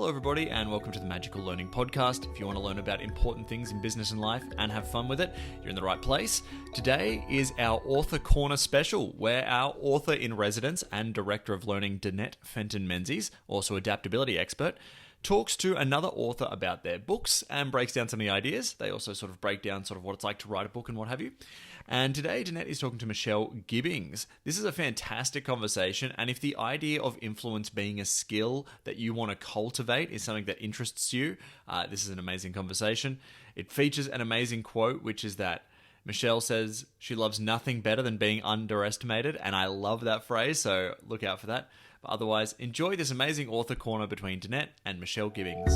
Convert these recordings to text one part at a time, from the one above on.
everybody, and welcome to the Magical Learning Podcast. If you want to learn about important things in business and life and have fun with it, you're in the right place. Today is our Author Corner special, where our author in residence and director of learning, Danette Menzies, also adaptability expert, talks to another author about their books and breaks down some of the ideas. They also sort of break down sort of what it's like to write a book and what have you. And today, Danette is talking to Michelle Gibbings. This is a fantastic conversation, and if the idea of influence being a skill that you want to cultivate is something that interests you, this is an amazing conversation. It features an amazing quote, which is that Michelle says she loves nothing better than being underestimated, and I love that phrase, so look out for that. But otherwise, enjoy this amazing author corner between Danette and Michelle Gibbings.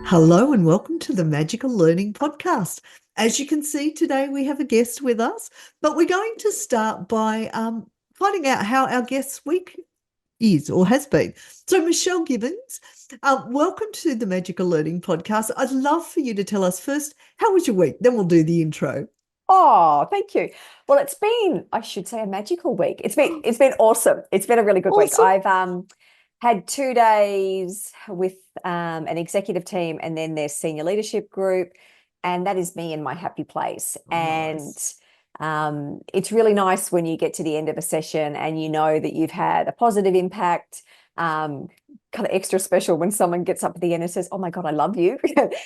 Hello and welcome to the Magical Learning Podcast. As you can see, today we have a guest with us, but we're going to start by finding out how our guest's week is or has been. So Michelle Gibbings, welcome to the Magical Learning Podcast. I'd love for you to tell us first, how was your week? Then we'll do the intro. Oh, thank you. Well, it's been, I should say, a magical week. It's been awesome. It's been a really good week. I've had 2 days with an executive team and then their senior leadership group, and that is me in my happy place. Nice. And it's really nice when you get to the end of a session and you know that you've had a positive impact. Kind of extra special when someone gets up at the end and says, "Oh my God, I love you."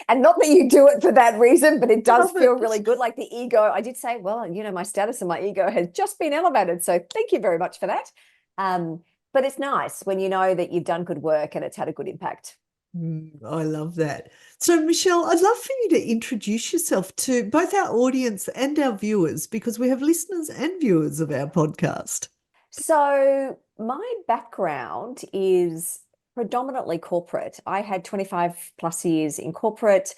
And not that you do it for that reason, but it does feel really good. Like the ego, I did say, well, you know, my status and my ego has just been elevated. So thank you very much for that. But it's nice when you know that you've done good work and it's had a good impact. I love that. So, Michelle, I'd love for you to introduce yourself to both our audience and our viewers, because we have listeners and viewers of our podcast. So my background is predominantly corporate. I had 25 plus years in corporate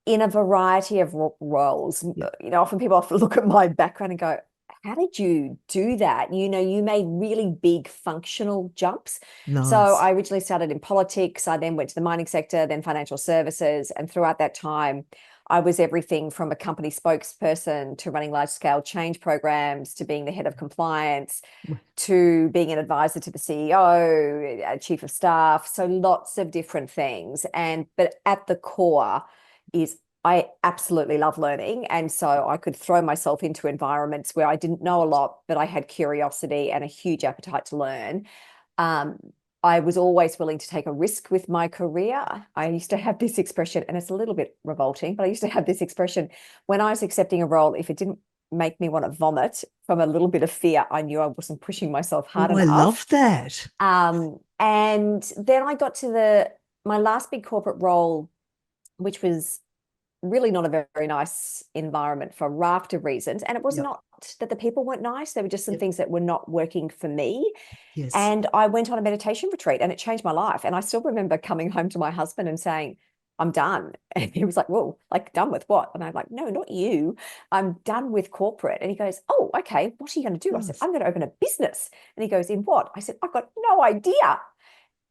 in a variety of roles. Yeah. You know, often people often look at my background and go, how did you do that? You know, you made really big functional jumps. Nice. So I originally started in politics. I then went to the mining sector, then financial services. And throughout that time, I was everything from a company spokesperson to running large scale change programs, to being the head of compliance, to being an advisor to the CEO, a chief of staff. So lots of different things. But at the core is I absolutely love learning. And so I could throw myself into environments where I didn't know a lot, but I had curiosity and a huge appetite to learn. I was always willing to take a risk with my career. I used to have this expression, and it's a little bit revolting, but I used to have this expression when I was accepting a role, if it didn't make me want to vomit from a little bit of fear, I knew I wasn't pushing myself hard enough. I love that. And then I got to my last big corporate role, which was really not a very nice environment for a raft of reasons. And it was not that the people weren't nice. There were just some things that were not working for me. Yes. And I went on a meditation retreat and it changed my life. And I still remember coming home to my husband and saying, I'm done. And he was like, whoa, like done with what? And I'm like, no, not you. I'm done with corporate. And he goes, oh, okay. What are you going to do? Nice. I said, I'm going to open a business. And he goes, in what? I said, I've got no idea.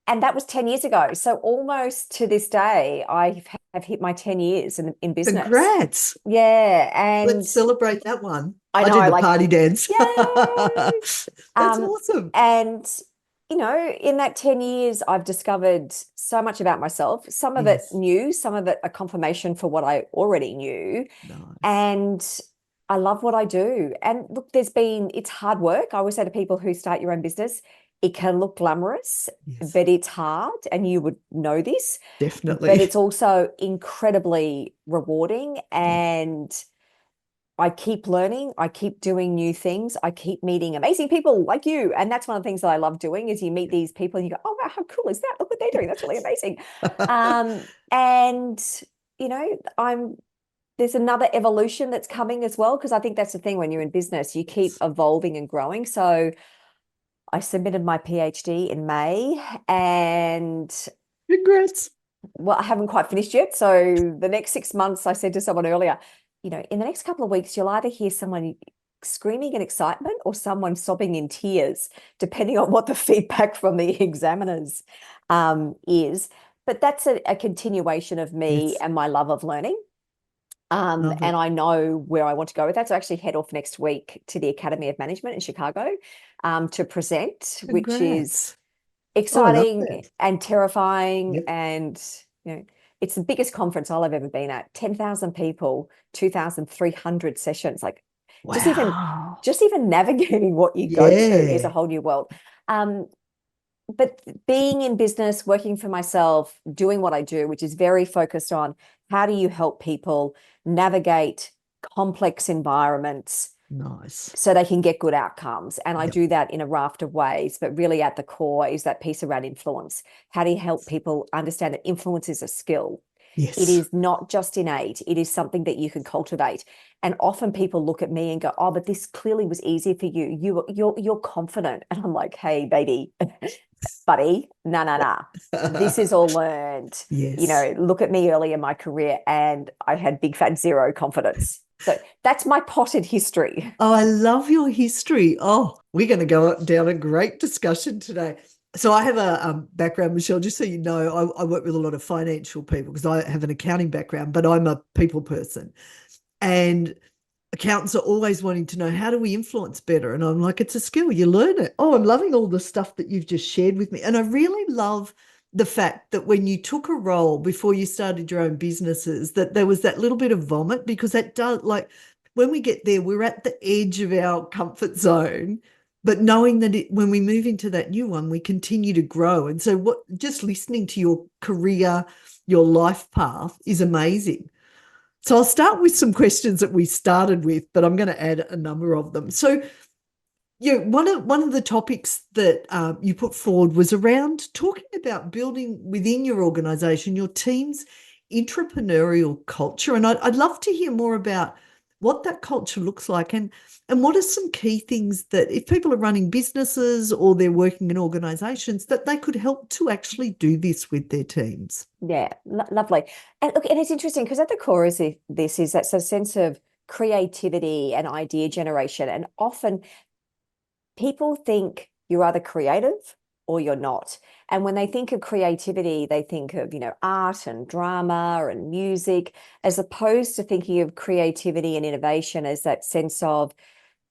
And that was 10 years ago. So almost to this day, I have hit my 10 years in business. Congrats. Yeah. And let's celebrate that one. I know, did the party dance. Yay! That's awesome. And, you know, in that 10 years, I've discovered so much about myself. Some of it new, some of it a confirmation for what I already knew. Nice. And I love what I do. And look, it's hard work. I always say to people who start your own business, it can look glamorous, but it's hard, and you would know this. Definitely. But it's also incredibly rewarding, and I keep learning. I keep doing new things. I keep meeting amazing people like you, and that's one of the things that I love doing is you meet these people and you go, oh, wow, how cool is that? Look what they're doing. That's really amazing. And, you know, there's another evolution that's coming as well, because I think that's the thing when you're in business, you keep evolving and growing. So I submitted my PhD in May, and congrats. Well, I haven't quite finished yet. So the next 6 months, I said to someone earlier, you know, in the next couple of weeks, you'll either hear someone screaming in excitement or someone sobbing in tears, depending on what the feedback from the examiners is. But that's a continuation of me and my love of learning. Love And it. I know where I want to go with that. So I actually head off next week to the Academy of Management in Chicago to present, which is Congrats. Oh, I love exciting that. and terrifying. Yep. And, it's the biggest conference I've ever been at. 10,000 people, 2,300 sessions. Like just Wow. even navigating what you go through is a Yeah. whole new world. But being in business, working for myself, doing what I do, which is very focused on how do you help people navigate complex environments Nice. so they can get good outcomes. And I Yep. do that in a raft of ways, but really at the core is that piece around influence. How do you help people understand that influence is a skill? It Yes. is not just innate. It is something that you can cultivate. And often people look at me and go, "Oh, but this clearly was easy for you. You're confident." And I'm like, "Hey, baby, buddy, no. This is all learned. Yes. Look at me early in my career and I had big fat zero confidence." So that's my potted history. Oh, I love your history. Oh, we're going to go down a great discussion today. So I have a background, Michelle, just so you know, I work with a lot of financial people because I have an accounting background, but I'm a people person. And accountants are always wanting to know, how do we influence better? And I'm like, it's a skill, you learn it. Oh, I'm loving all the stuff that you've just shared with me. And I really love the fact that when you took a role before you started your own businesses, that there was that little bit of vomit, because that does, like, when we get there, we're at the edge of our comfort zone, but knowing that when we move into that new one, we continue to grow. And so just listening to your career, your life path is amazing. So I'll start with some questions that we started with, but I'm going to add a number of them. So, one of the topics that you put forward was around talking about building within your organisation, your team's entrepreneurial culture, and I'd love to hear more about what that culture looks like, and what are some key things that if people are running businesses or they're working in organisations, that they could help to actually do this with their teams. Yeah, lovely. And look, and it's interesting because at the core is this is that sort of sense of creativity and idea generation. And often people think you're either creative or you're not. And when they think of creativity, they think of, art and drama and music, as opposed to thinking of creativity and innovation as that sense of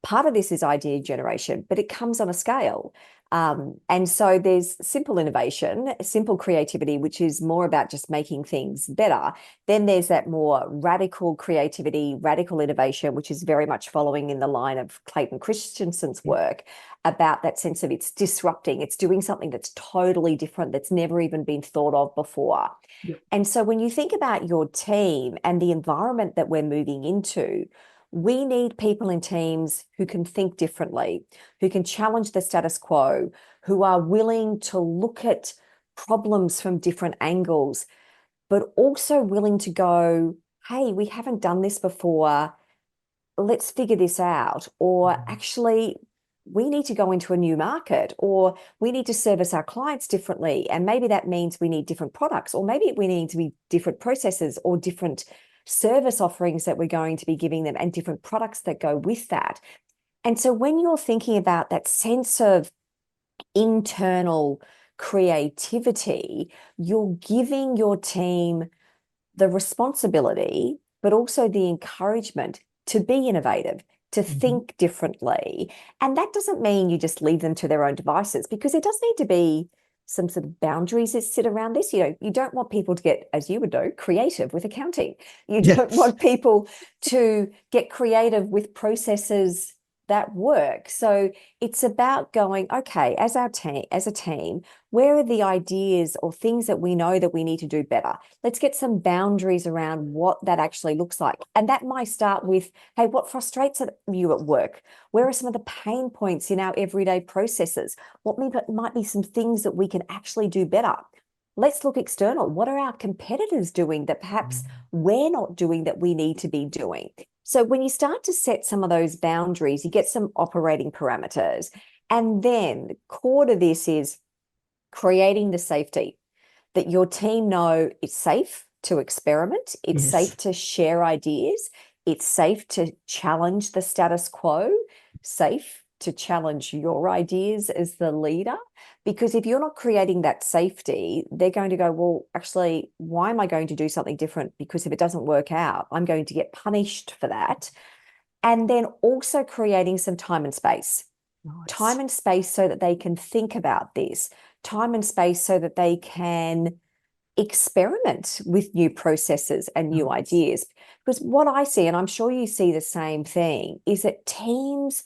part of this is idea generation, but it comes on a scale. And so there's simple innovation, simple creativity, which is more about just making things better. Then there's that more radical creativity, radical innovation, which is very much following in the line of Clayton Christensen's work about that sense of it's disrupting, it's doing something that's totally different, that's never even been thought of before. Yep. And so when you think about your team and the environment that we're moving into, we need people in teams who can think differently, who can challenge the status quo, who are willing to look at problems from different angles, but also willing to go, "Hey, we haven't done this before. Let's figure this out." Or actually, we need to go into a new market, or we need to service our clients differently. And maybe that means we need different products, or maybe we need to be different processes or different service offerings that we're going to be giving them and different products that go with that. And so when you're thinking about that sense of internal creativity, you're giving your team the responsibility, but also the encouragement to be innovative, to think differently. And that doesn't mean you just leave them to their own devices, because there does need to be some sort of boundaries that sit around this. You don't want people to get, as you would know, creative with accounting. You don't want people to get creative with processes that work. So it's about going, okay, as a team, where are the ideas or things that we know that we need to do better? Let's get some boundaries around what that actually looks like. And that might start with, hey, what frustrates you at work? Where are some of the pain points in our everyday processes? What might be some things that we can actually do better? Let's look external. What are our competitors doing that perhaps we're not doing that we need to be doing? So when you start to set some of those boundaries, you get some operating parameters. And then core to this is creating the safety that your team know it's safe to experiment. It's safe to share ideas. It's safe to challenge the status quo, safe to challenge your ideas as the leader. Because if you're not creating that safety, they're going to go, well, actually, why am I going to do something different? Because if it doesn't work out, I'm going to get punished for that. And then also creating some time and space. Nice. Time and space so that they can think about this. Time and space so that they can experiment with new processes and new ideas. Because what I see, and I'm sure you see the same thing, is that teams,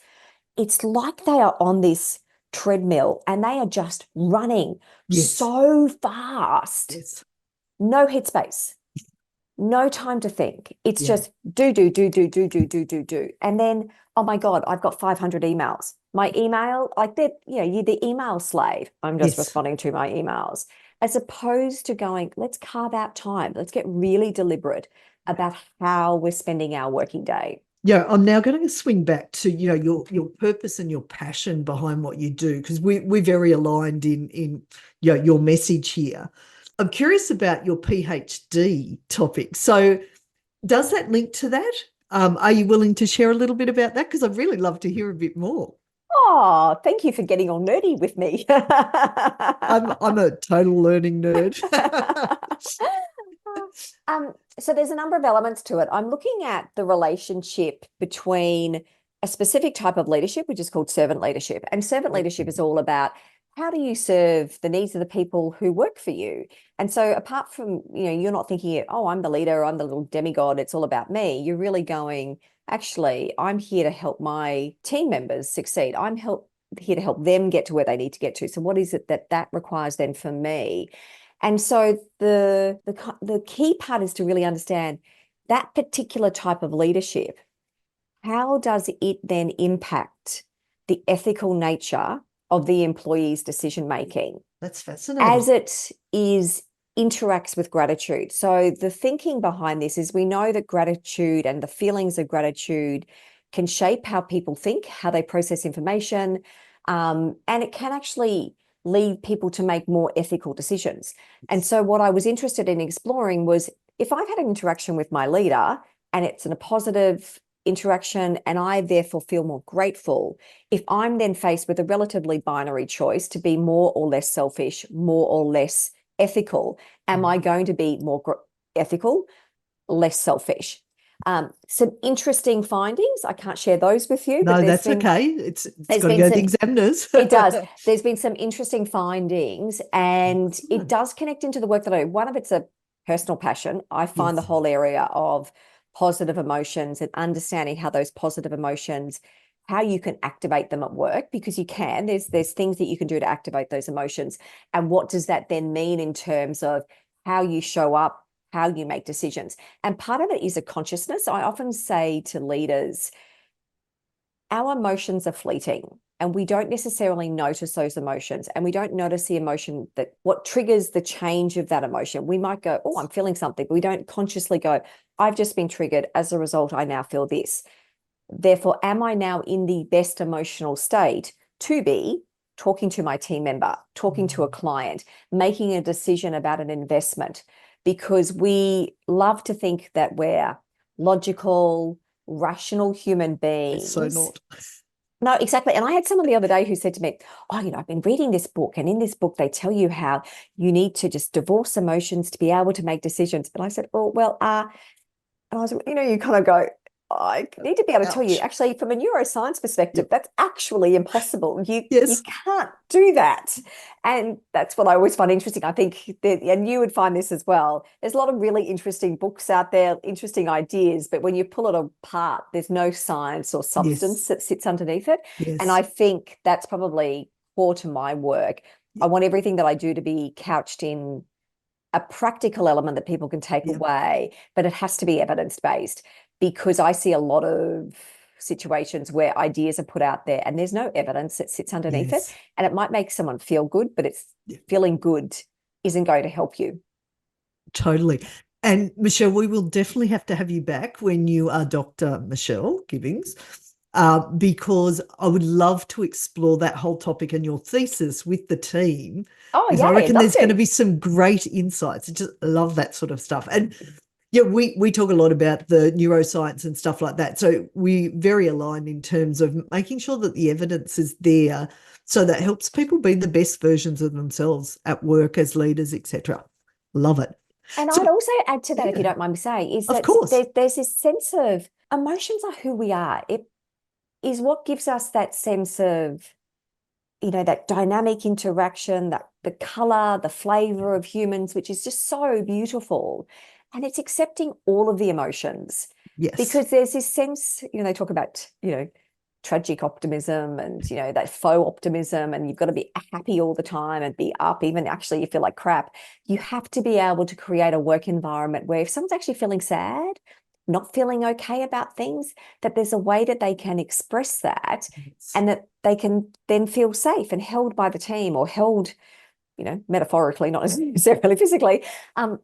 it's like they are on this treadmill and they are just running so fast. Yes. No headspace, no time to think. It's just do. And then, oh my God, I've got 500 emails. My email, like that, you're the email slave. I'm just responding to my emails. As opposed to going, let's carve out time. Let's get really deliberate about how we're spending our working day. Yeah, I'm now going to swing back to, your purpose and your passion behind what you do, because we're very aligned in your message here. I'm curious about your PhD topic. So does that link to that? Are you willing to share a little bit about that? Because I'd really love to hear a bit more. Oh, thank you for getting all nerdy with me. I'm a total learning nerd. So there's a number of elements to it. I'm looking at the relationship between a specific type of leadership, which is called servant leadership. And servant leadership is all about how do you serve the needs of the people who work for you? And so apart from, you're not thinking, oh, I'm the leader, I'm the little demigod, it's all about me. You're really going, actually, I'm here to help my team members succeed. I'm here to help them get to where they need to get to. So what is it that requires then for me? And so the key part is to really understand that particular type of leadership. How does it then impact the ethical nature of the employee's decision making? That's fascinating. As it interacts with gratitude. So the thinking behind this is we know that gratitude and the feelings of gratitude can shape how people think, how they process information, and it can actually lead people to make more ethical decisions. And so what I was interested in exploring was, if I've had an interaction with my leader and it's a positive interaction and I therefore feel more grateful, if I'm then faced with a relatively binary choice to be more or less selfish, more or less ethical, am I going to be more ethical, less selfish? Some interesting findings. I can't share those with you. No, that's okay. It's got to go to the examiners. It does. There's been some interesting findings, and it does connect into the work that I do. One of it's a personal passion. I find the whole area of positive emotions and understanding how those positive emotions, how you can activate them at work, because you can. There's things that you can do to activate those emotions. And what does that then mean in terms of how you show up, how you make decisions? And part of it is a consciousness. I often say to leaders, our emotions are fleeting and we don't necessarily notice those emotions, and we don't notice the emotion, that what triggers the change of that emotion. We might go, oh, I'm feeling something, but we don't consciously go, I've just been triggered. As a result, I now feel this. Therefore, am I now in the best emotional state to be talking to my team member, talking to a client, making a decision about an investment? Because we love to think that we're logical, rational human beings. It's so not. No, exactly. And I had someone the other day who said to me, oh, I've been reading this book, and in this book, they tell you how you need to just divorce emotions to be able to make decisions. And I said, and I was, you kind of go, I need to be able to tell you, actually, from a neuroscience perspective, that's actually impossible. You can't do that. And that's what I always find interesting. I think and you would find this as well. There's a lot of really interesting books out there, interesting ideas, but when you pull it apart, there's no science or substance that sits underneath it. And I think that's probably core to my work. I want everything that I do to be couched in a practical element that people can take away, but it has to be evidence-based. Because I see a lot of situations where ideas are put out there and there's no evidence that sits underneath it. And it might make someone feel good, but it's feeling good isn't going to help you. Totally. And Michelle, we will definitely have to have you back when you are Dr. Michelle Gibbings, because I would love to explore that whole topic and your thesis with the team. Oh, yeah. I reckon there's going to be some great insights. I just love that sort of stuff. And Yeah, we talk a lot about the neuroscience and stuff like that. So we very aligned in terms of making sure that the evidence is there, so that helps people be the best versions of themselves at work, as leaders, etc. Love it. And So, I'd also add to that, if you yeah, don't mind me saying, is of that course. there's this sense of emotions are who we are. It is what gives us that sense of, that dynamic interaction, that the color, the flavor of humans, which is just so beautiful. And it's accepting all of the emotions. Yes. Because there's this sense, they talk about, tragic optimism and, that faux optimism, and you've got to be happy all the time and be up, even actually you feel like crap. You have to be able to create a work environment where if someone's actually feeling sad, not feeling okay about things, that there's a way that they can express that, Yes. and that they can then feel safe and held by the team, or held, metaphorically, not necessarily physically,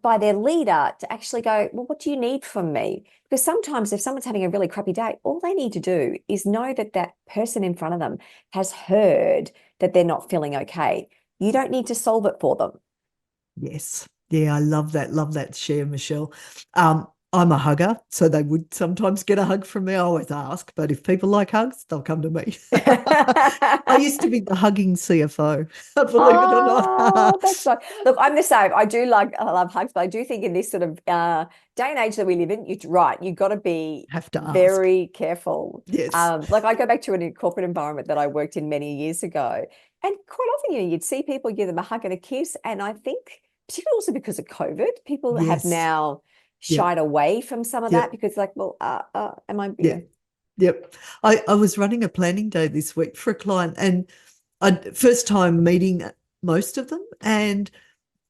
by their leader, to actually go, well, what do you need from me? Because sometimes if someone's having a really crappy day, all they need to do is know that that person in front of them has heard that they're not feeling okay. You don't need to solve it for them. Yes. Yeah, I love that share, Michelle. I'm a hugger, so they would sometimes get a hug from me. I always ask, but if people like hugs, they'll come to me. I used to be the hugging CFO, believe it or Oh, not. that's right. Look, I'm the same. I love hugs, but I do think in this sort of day and age that we live in, you're right. You've got to be Have to ask. very careful. Yes. Like I go back to a corporate environment that I worked in many years ago, and quite often, you'd see people give them a hug and a kiss, and I think, particularly also because of COVID, people have Yes. now Yep. shied away from some of Yep. that, because like, well, am I? Yeah. Yep. I was running a planning day this week for a client, and first time meeting most of them, and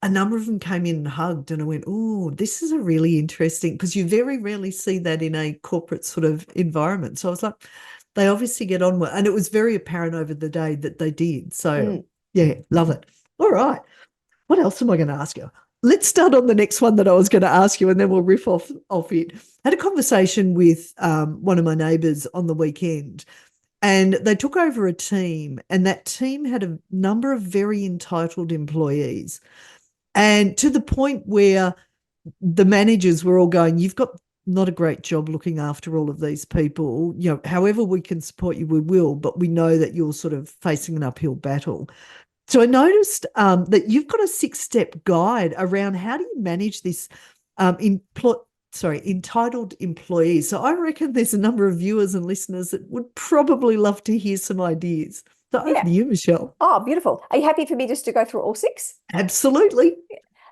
a number of them came in and hugged, and I went, oh, this is a really interesting, because you very rarely see that in a corporate sort of environment. So I was like, they obviously get on well, and it was very apparent over the day that they did. So yeah, love it. All right. What else am I going to ask you? Let's start on the next one that I was going to ask you, and then we'll riff off it. I had a conversation with one of my neighbours on the weekend, and they took over a team, and that team had a number of very entitled employees, and to the point where the managers were all going, you've got not a great job looking after all of these people. However we can support you, we will, but we know that you're sort of facing an uphill battle. So I noticed that you've got a 6-step guide around how do you manage this entitled employees. So I reckon there's a number of viewers and listeners that would probably love to hear some ideas. So over to you, Michelle. Oh, beautiful. Are you happy for me just to go through all 6? Absolutely.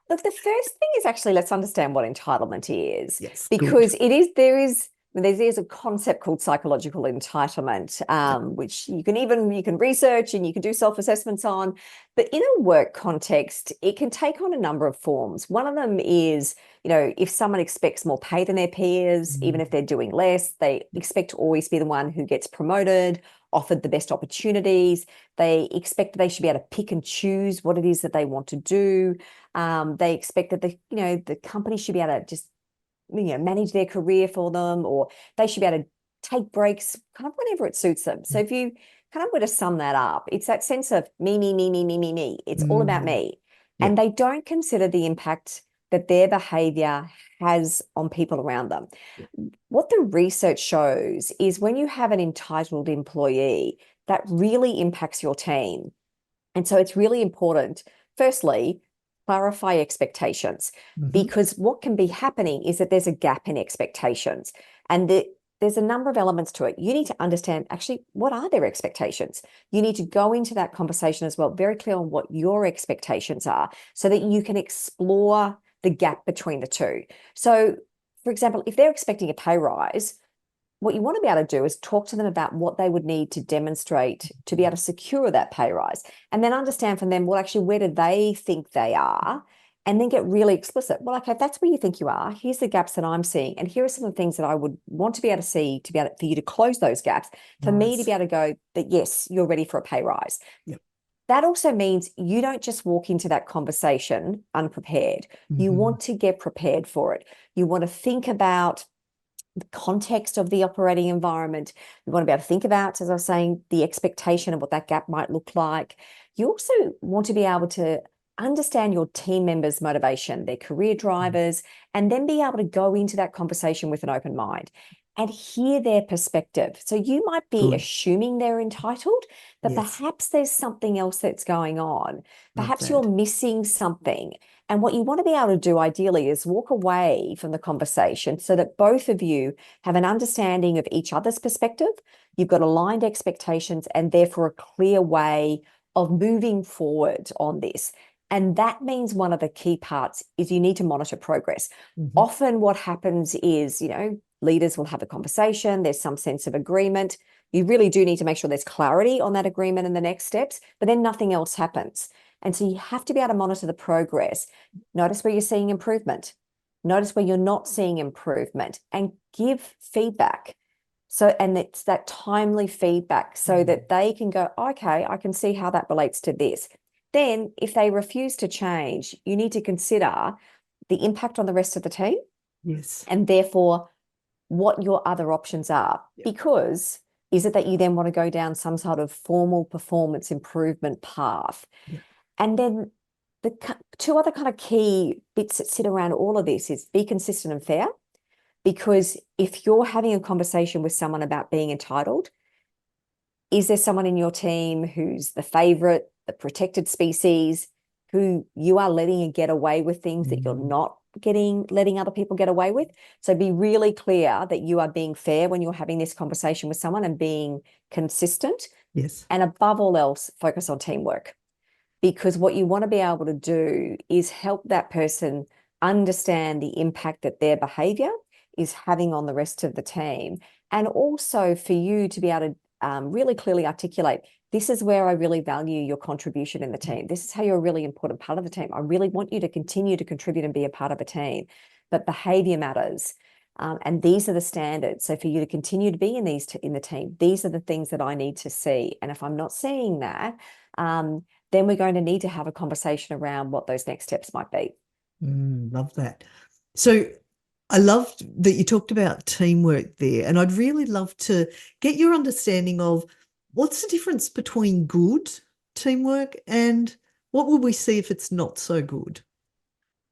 Look, the first thing is actually, let's understand what entitlement is. Yes, because good. there's a concept called psychological entitlement, which you can research and you can do self-assessments on. But in a work context, it can take on a number of forms. One of them is, if someone expects more pay than their peers, even if they're doing less, they expect to always be the one who gets promoted, offered the best opportunities. They expect that they should be able to pick and choose what it is that they want to do. They expect that the company should be able to just manage their career for them, or they should be able to take breaks kind of whenever it suits them. So if you kind of were to sum that up, it's that sense of me, me, me, me, me, me, me. It's all about me. Yep. And they don't consider the impact that their behavior has on people around them. What the research shows is when you have an entitled employee, that really impacts your team. And so it's really important, firstly, clarify expectations, because what can be happening is that there's a gap in expectations, and there's a number of elements to it. You need to understand actually what are their expectations. You need to go into that conversation as well, very clear on what your expectations are, so that you can explore the gap between the two. So, for example, if they're expecting a pay rise, what you want to be able to do is talk to them about what they would need to demonstrate to be able to secure that pay rise, and then understand from them, well, actually, where do they think they are? And then get really explicit. Well, okay, if that's where you think you are, here's the gaps that I'm seeing. And here are some of the things that I would want to be able to see to be able for you to close those gaps, for me to be able to go that, yes, you're ready for a pay rise. Yep. That also means you don't just walk into that conversation unprepared. You want to get prepared for it. You want to think about the context of the operating environment. You want to be able to think about, as I was saying, the expectation of what that gap might look like. You also want to be able to understand your team members' motivation, their career drivers, and then be able to go into that conversation with an open mind and hear their perspective. So you might be assuming they're entitled, but perhaps there's something else that's going on. Perhaps you're missing something. And what you want to be able to do ideally is walk away from the conversation so that both of you have an understanding of each other's perspective. You've got aligned expectations and therefore a clear way of moving forward on this. And that means one of the key parts is you need to monitor progress. Often what happens is, leaders will have a conversation, there's some sense of agreement. You really do need to make sure there's clarity on that agreement and the next steps, but then nothing else happens. And so you have to be able to monitor the progress. Notice where you're seeing improvement. Notice where you're not seeing improvement and give feedback. So, and it's that timely feedback so that they can go, okay, I can see how that relates to this. Then if they refuse to change, you need to consider the impact on the rest of the team. Yes. And therefore what your other options are. Because is it that you then want to go down some sort of formal performance improvement path? And then the two other kind of key bits that sit around all of this is be consistent and fair. Because if you're having a conversation with someone about being entitled, is there someone in your team who's the favorite, the protected species, who you are letting get away with things that you're not letting other people get away with? So be really clear that you are being fair when you're having this conversation with someone and being consistent. Yes. And above all else, focus on teamwork. Because what you want to be able to do is help that person understand the impact that their behavior is having on the rest of the team. And also for you to be able to really clearly articulate, this is where I really value your contribution in the team. This is how you're a really important part of the team. I really want you to continue to contribute and be a part of a team, but behavior matters. And these are the standards. So for you to continue to be in the team, these are the things that I need to see. And if I'm not seeing that, then we're going to need to have a conversation around what those next steps might be. Love that. So I loved that you talked about teamwork there, and I'd really love to get your understanding of what's the difference between good teamwork and what will we see if it's not so good?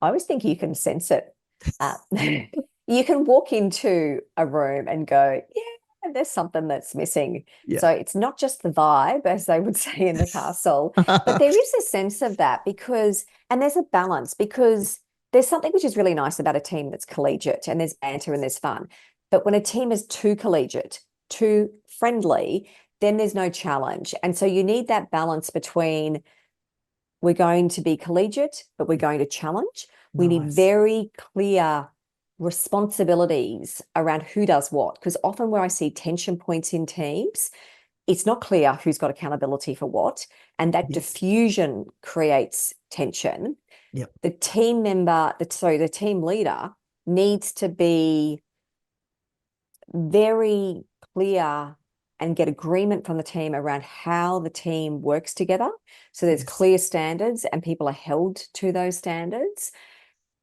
I always think you can sense it. You can walk into a room and go, yeah, there's something that's missing. So it's not just the vibe, as they would say in the castle, but there is a sense of that and there's a balance, because there's something which is really nice about a team that's collegiate and there's banter and there's fun. But when a team is too collegiate, too friendly, then there's no challenge. And so you need that balance between we're going to be collegiate, but we're going to challenge. We need very clear responsibilities around who does what, because often where I see tension points in teams, it's not clear who's got accountability for what, and that diffusion creates tension. The team member, the team leader needs to be very clear and get agreement from the team around how the team works together. So there's clear standards and people are held to those standards.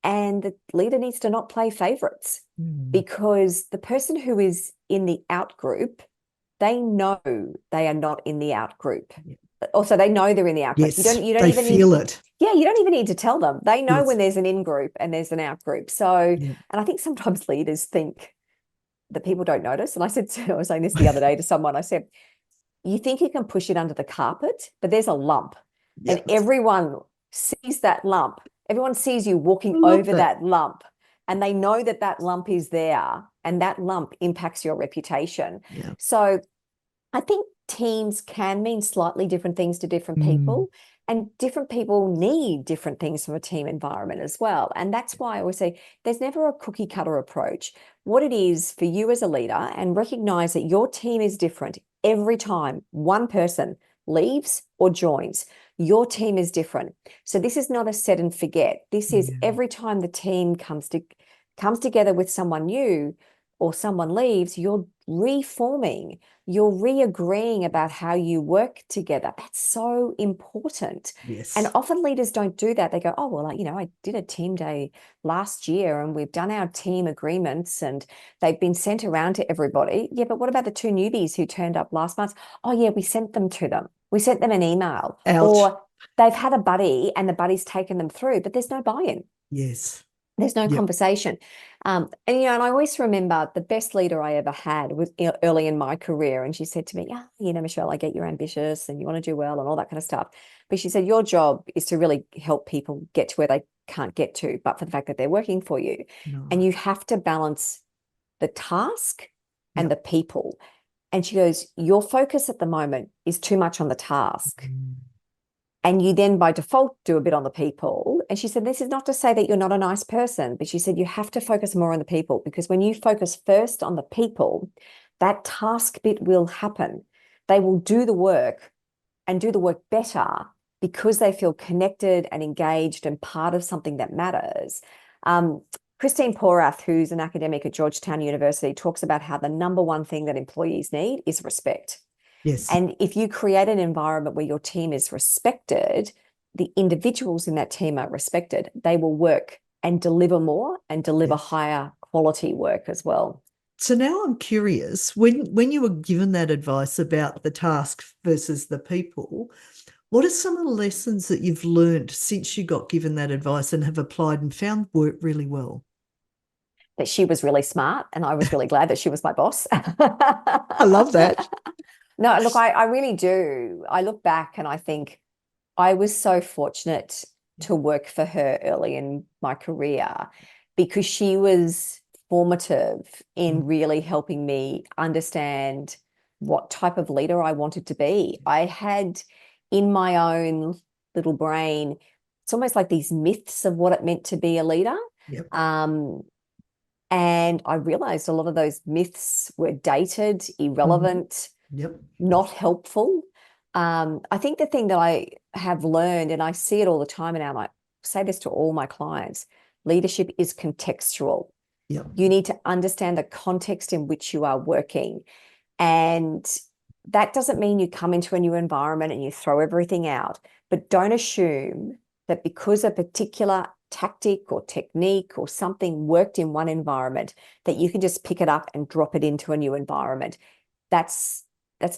And the leader needs to not play favorites, because the person who is in the out group, they know they are not in the out group. Also, they know they're in the out group. You don't even feel it. Yeah, you don't even need to tell them. They know when there's an in group and there's an out group. So, and I think sometimes leaders think that people don't notice. And I was saying this the other day to someone, I said, you think you can push it under the carpet, but there's a lump and everyone sees that lump. Everyone sees you walking over that lump, and they know that that lump is there, and that lump impacts your reputation. So I think teams can mean slightly different things to different people, and different people need different things from a team environment as well. And that's why I always say there's never a cookie cutter approach. What it is for you as a leader, and recognize that your team is different every time one person leaves or joins. Your team is different. So this is not a set and forget. This is every time the team comes together with someone new or someone leaves, you're reforming, you're re-agreeing about how you work together. That's so important. And often leaders don't do that. They go, oh, well, I did a team day last year and we've done our team agreements and they've been sent around to everybody. Yeah, but what about the two newbies who turned up last month? Oh, yeah, we sent them to them. We sent them an email. Ouch. Or they've had a buddy and the buddy's taken them through, but there's no buy-in. Yes. There's no Yep. conversation. And I always remember the best leader I ever had was early in my career. And she said to me, yeah, Michelle, I get you're ambitious and you want to do well and all that kind of stuff. But she said, your job is to really help people get to where they can't get to, but for the fact that they're working for you. No. And you have to balance the task and Yep. the people. And she goes, your focus at the moment is too much on the task. And you then by default do a bit on the people. And she said, this is not to say that you're not a nice person, but she said, you have to focus more on the people, because when you focus first on the people, that task bit will happen. They will do the work and do the work better because they feel connected and engaged and part of something that matters. Christine Porath, who's an academic at Georgetown University, talks about how the number one thing that employees need is respect. Yes. And if you create an environment where your team is respected, the individuals in that team are respected, they will work and deliver more and deliver Yes. higher quality work as well. So now I'm curious, when you were given that advice about the task versus the people, what are some of the lessons that you've learned since you got given that advice and have applied and found work really well? That she was really smart, and I was really glad that she was my boss. I love that. No, look, I really do. I look back and I think I was so fortunate to work for her early in my career, because she was formative in really helping me understand what type of leader I wanted to be. I had in my own little brain, it's almost like these myths of what it meant to be a leader. Yep. And I realized a lot of those myths were dated, irrelevant, Yep. not helpful. I think the thing that I have learned, and I see it all the time, and I say this to all my clients, leadership is contextual. Yep. You need to understand the context in which you are working. And that doesn't mean you come into a new environment and you throw everything out, but don't assume that because a particular tactic or technique or something worked in one environment, that you can just pick it up and drop it into a new environment. That's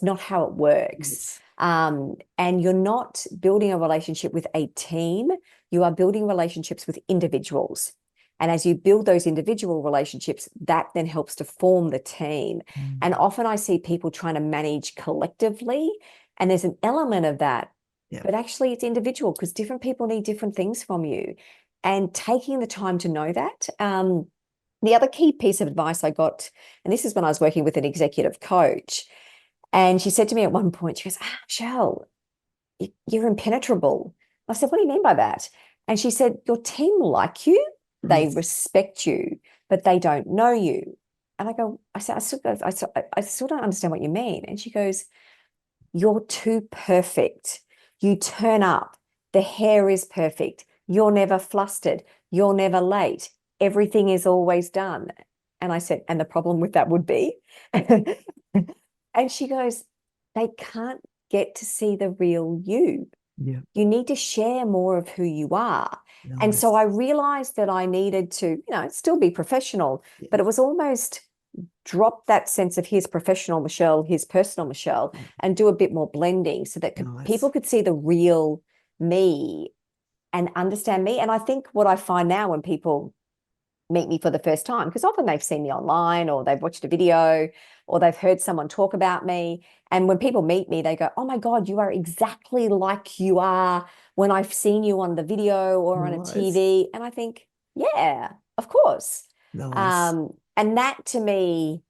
not how it works. Yes. And you're not building a relationship with a team. You are building relationships with individuals. And as you build those individual relationships, that then helps to form the team. And often I see people trying to manage collectively, and there's an element of that, but actually it's individual, because different people need different things from you. And taking the time to know that. The other key piece of advice I got, and this is when I was working with an executive coach, and she said to me at one point, she goes, Michelle, you're impenetrable. I said, what do you mean by that? And she said, your team like you, they respect you, but they don't know you. And I said, I still don't understand what you mean. And she goes, you're too perfect. You turn up, the hair is perfect. You're never flustered. You're never late. Everything is always done. And I said, and the problem with that would be? And she goes, they can't get to see the real you. Yeah. You need to share more of who you are. Nice. And so I realized that I needed to, still be professional, but it was almost drop that sense of here's professional Michelle, here's personal Michelle, and do a bit more blending so that people could see the real me and understand me. And I think what I find now when people meet me for the first time, because often they've seen me online or they've watched a video or they've heard someone talk about me. And when people meet me, they go, oh my God, you are exactly like you are when I've seen you on the video or on a TV. And I think, yeah, of course. Nice. And that to me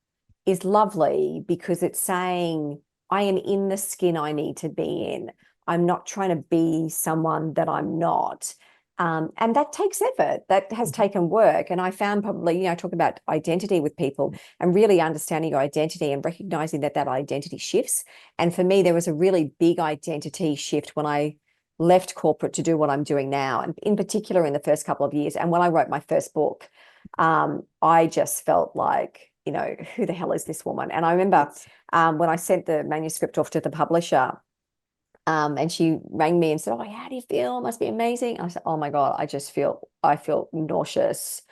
is lovely, because it's saying I am in the skin I need to be in. I'm not trying to be someone that I'm not. And that takes effort. That has taken work. And I found probably, I talk about identity with people and really understanding your identity and recognizing that identity shifts. And for me, there was a really big identity shift when I left corporate to do what I'm doing now. And in particular, in the first couple of years. And when I wrote my first book, I just felt like, who the hell is this woman? And I remember when I sent the manuscript off to the publisher, and she rang me and said, oh, how do you feel? It must be amazing. I said, oh my God, I feel nauseous.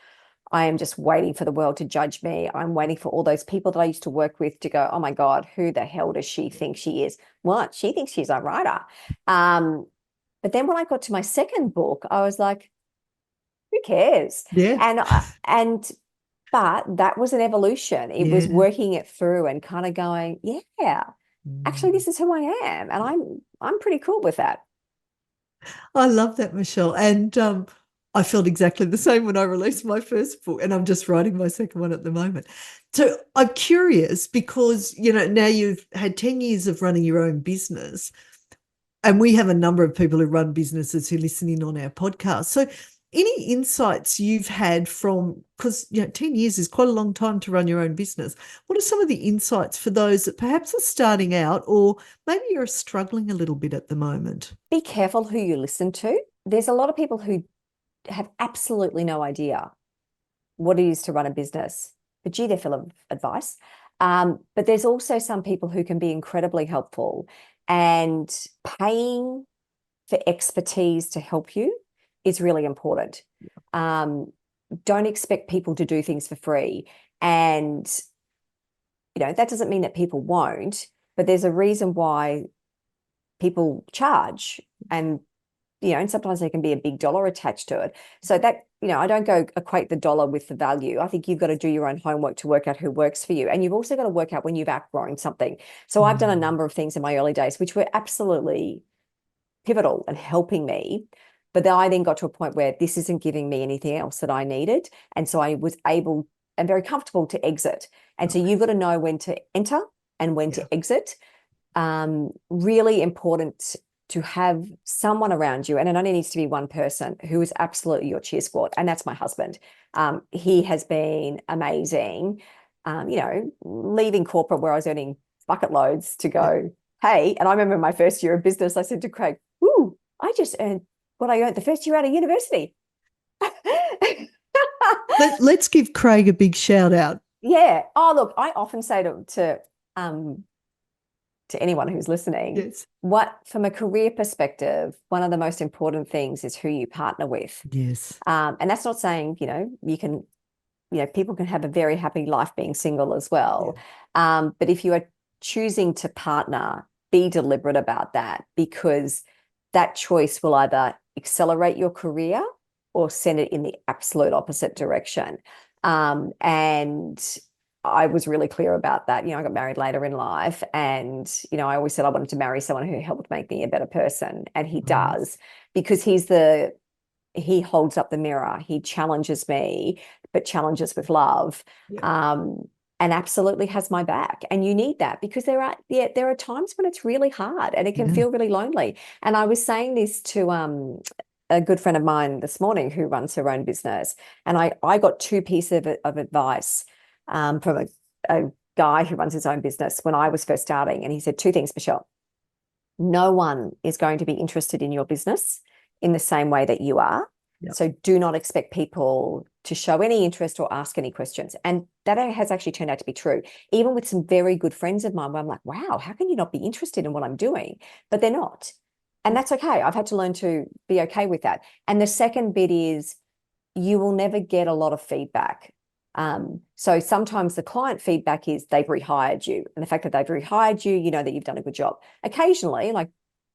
I am just waiting for the world to judge me. I'm waiting for all those people that I used to work with to go, oh my God, who the hell does she think she is? What? She thinks she's a writer. But then when I got to my second book, I was like, who cares? Yeah. But that was an evolution. It was Yeah. working it through and kind of going, yeah, actually, this is who I am. And I'm pretty cool with that. I love that, Michelle. And I felt exactly the same when I released my first book, and I'm just writing my second one at the moment. So I'm curious because, now you've had 10 years of running your own business, and we have a number of people who run businesses who listen in on our podcast. So any insights you've had from, because 10 years is quite a long time to run your own business. What are some of the insights for those that perhaps are starting out, or maybe you're struggling a little bit at the moment? Be careful who you listen to. There's a lot of people who have absolutely no idea what it is to run a business, but gee, they're full of advice. But there's also some people who can be incredibly helpful, and paying for expertise to help you is really important. Don't expect people to do things for free. And, that doesn't mean that people won't, but there's a reason why people charge, and sometimes there can be a big dollar attached to it. So that, I don't go equate the dollar with the value. I think you've got to do your own homework to work out who works for you. And you've also got to work out when you've outgrown something. So I've done a number of things in my early days, which were absolutely pivotal and helping me. But then I then got to a point where this isn't giving me anything else that I needed. And so I was able and very comfortable to exit. And so you've got to know when to enter and when to exit. Really important to have someone around you, and it only needs to be one person who is absolutely your cheer squad, and that's my husband. He has been amazing, leaving corporate where I was earning bucket loads to go, hey, and I remember my first year of business, I said to Craig, ooh, I just earned what I earned the first year out of university. Let's give Craig a big shout out. Yeah. Oh, look, I often say to anyone who's listening, from a career perspective, one of the most important things is who you partner with. Yes. And that's not saying, you can, people can have a very happy life being single as well. Yeah. But if you are choosing to partner, be deliberate about that, because that choice will either accelerate your career or send it in the absolute opposite direction. And I was really clear about that. I got married later in life, and, I always said I wanted to marry someone who helped make me a better person. And he does, because he holds up the mirror. He challenges me, but challenges with love. And absolutely has my back. And you need that, because there are times when it's really hard and it can feel really lonely. And I was saying this to a good friend of mine this morning who runs her own business. And I got two pieces of advice from a guy who runs his own business when I was first starting. And he said two things, Michelle. No one is going to be interested in your business in the same way that you are. Yep. So do not expect people to show any interest or ask any questions. And that has actually turned out to be true. Even with some very good friends of mine where I'm like, wow, how can you not be interested in what I'm doing? But they're not. And that's okay. I've had to learn to be okay with that. And the second bit is, you will never get a lot of feedback. So sometimes the client feedback is they've rehired you. And the fact that they've rehired you, you know that you've done a good job. Occasionally, like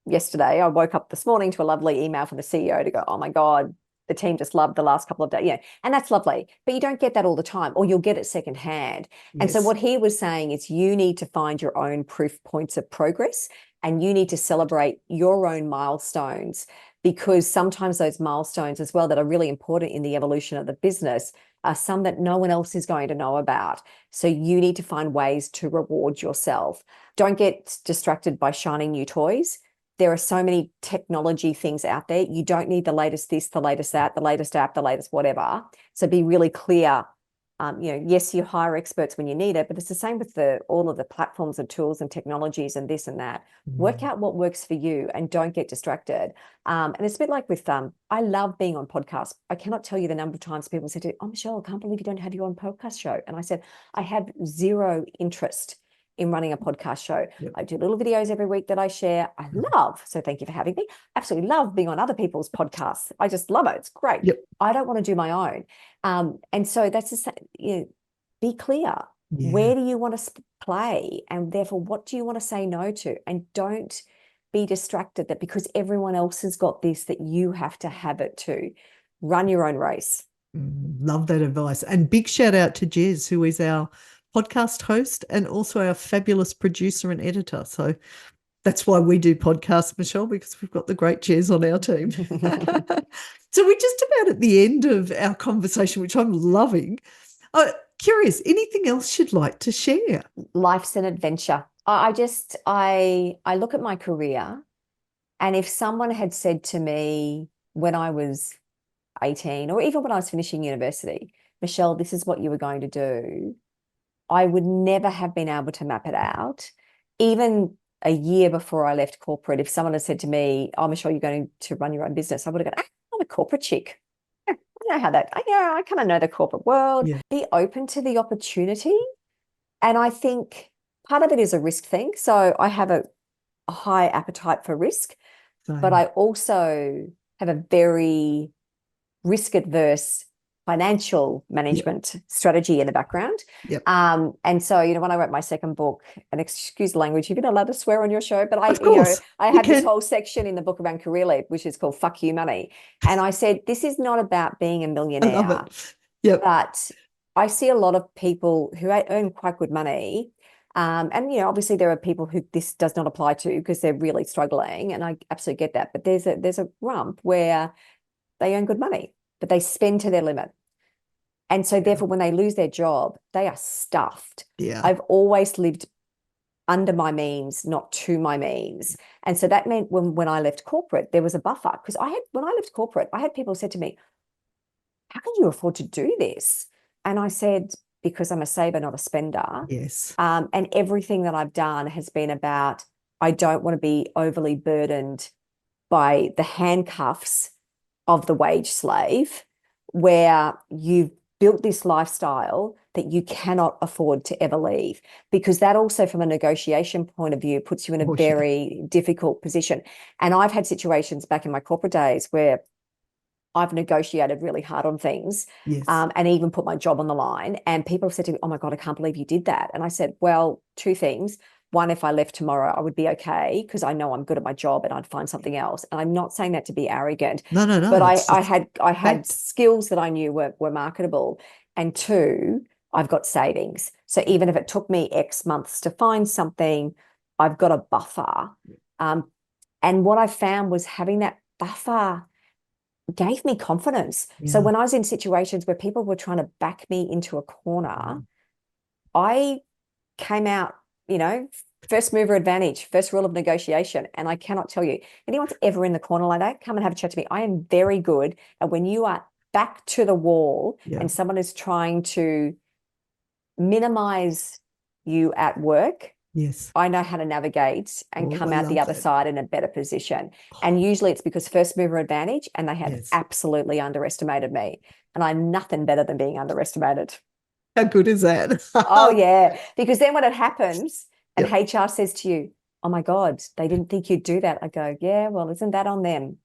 yesterday, I woke up this morning to a lovely email from the CEO to go, oh my God, the team just loved the last couple of days. Yeah. And that's lovely, but you don't get that all the time, or you'll get it secondhand. Yes. And so what he was saying is, you need to find your own proof points of progress, and you need to celebrate your own milestones, because sometimes those milestones as well that are really important in the evolution of the business are some that no one else is going to know about. So you need to find ways to reward yourself. Don't get distracted by shiny new toys. There are so many technology things out there. You don't need the latest this, the latest that, the latest app, the latest whatever. So be really clear. Yes, you hire experts when you need it, but it's the same with all of the platforms and tools and technologies and this and that. Work out what works for you and don't get distracted. And it's a bit like with, I love being on podcasts. I cannot tell you the number of times people say to me, oh, Michelle, I can't believe you don't have your own podcast show. And I said, I have zero interest in running a podcast show. Yep. I do little videos every week that I share. I love, so thank you for having me. Absolutely love being on other people's podcasts. I just love it. It's great. Yep. I don't want to do my own. And so that's the same, be clear. Yeah. Where do you want to play? And therefore, what do you want to say no to? And don't be distracted that because everyone else has got this, that you have to have it too. Run your own race. Love that advice. And big shout out to Jez, who is our podcast host and also our fabulous producer and editor. So that's why we do podcasts, Michelle, because we've got the great Jez on our team. So we're just about at the end of our conversation, which I'm loving. Curious, anything else you'd like to share? Life's an adventure. I look at my career, and if someone had said to me when I was 18, or even when I was finishing university, Michelle, this is what you were going to do, I would never have been able to map it out. Even a year before I left corporate, if someone had said to me, oh, Michelle, you're going to run your own business, I would have gone, I'm a corporate chick. I know how that, I kind of know the corporate world. Yeah. Be open to the opportunity. And I think part of it is a risk thing. So I have a high appetite for risk, but I also have a very risk adverse financial management strategy in the background. Yep. And so, when I wrote my second book, and excuse the language, you've been allowed to swear on your show, but I have this whole section in the book around career lead, which is called Fuck You Money. And I said, this is not about being a millionaire. I love it. Yep. But I see a lot of people who earn quite good money. And, obviously there are people who this does not apply to because they're really struggling. And I absolutely get that. But there's a rump where they earn good money, but they spend to their limit. And so therefore, when they lose their job, they are stuffed. Yeah. I've always lived under my means, not to my means. And so that meant when I left corporate, there was a buffer. Because when I left corporate, I had people said to me, how can you afford to do this? And I said, because I'm a saver, not a spender. Yes. And everything that I've done has been about, I don't want to be overly burdened by the handcuffs of the wage slave, where you've built this lifestyle that you cannot afford to ever leave, because that also from a negotiation point of view puts you in a very difficult position. And I've had situations back in my corporate days where I've negotiated really hard on things, and even put my job on the line, and people have said to me, oh my God, I can't believe you did that. And I said, well, two things. One, if I left tomorrow, I would be okay because I know I'm good at my job and I'd find something else. And I'm not saying that to be arrogant. No. But I had skills that I knew were marketable. And two, I've got savings. So even if it took me X months to find something, I've got a buffer. And what I found was having that buffer gave me confidence. Yeah. So when I was in situations where people were trying to back me into a corner, I came out, first mover advantage, first rule of negotiation. And I cannot tell you, anyone's ever in the corner like that, come and have a chat to me. I am very good at when you are back to the wall and someone is trying to minimize you at work. Yes. I know how to navigate and come out the other side in a better position. And usually it's because first mover advantage, and they have absolutely underestimated me. And I'm nothing better than being underestimated. How good is that? Oh, yeah. Because then when it happens and HR says to you, oh, my God, they didn't think you'd do that. I go, yeah, well, isn't that on them?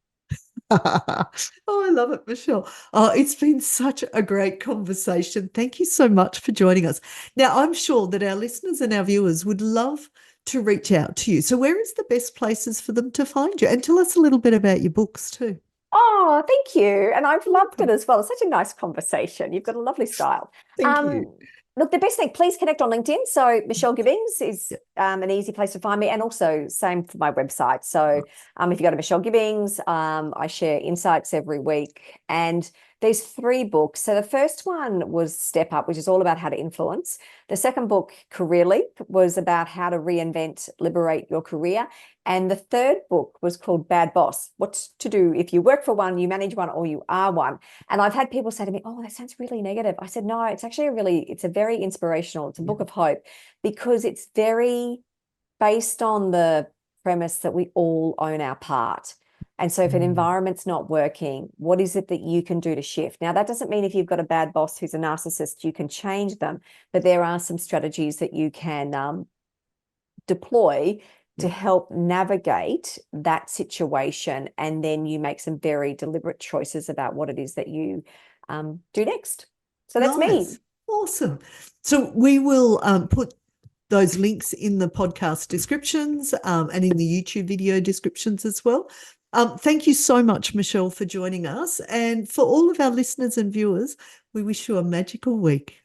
Oh, I love it, Michelle. Oh, it's been such a great conversation. Thank you so much for joining us. Now, I'm sure that our listeners and our viewers would love to reach out to you. So where is the best places for them to find you? And tell us a little bit about your books too. Oh, thank you. And I've loved it as well. It's such a nice conversation. You've got a lovely style. Thank you. Look, the best thing, please connect on LinkedIn. So Michelle Gibbings is an easy place to find me, and also same for my website. So if you go to Michelle Gibbings, I share insights every week. And there's 3 books. So the first one was Step Up, which is all about how to influence. The second book, Career Leap, was about how to reinvent, liberate your career. And the third book was called Bad Boss, what to do if you work for one, you manage one, or you are one. And I've had people say to me, oh, that sounds really negative. I said, no, it's actually it's a very inspirational, it's a book of hope, because it's very based on the premise that we all own our part. And so if an environment's not working, what is it that you can do to shift? Now, that doesn't mean if you've got a bad boss who's a narcissist, you can change them, but there are some strategies that you can deploy to help navigate that situation. And then you make some very deliberate choices about what it is that you do next. So that's me. Awesome. So we will put those links in the podcast descriptions and in the YouTube video descriptions as well. Thank you so much, Michelle, for joining us. And for all of our listeners and viewers, we wish you a magical week.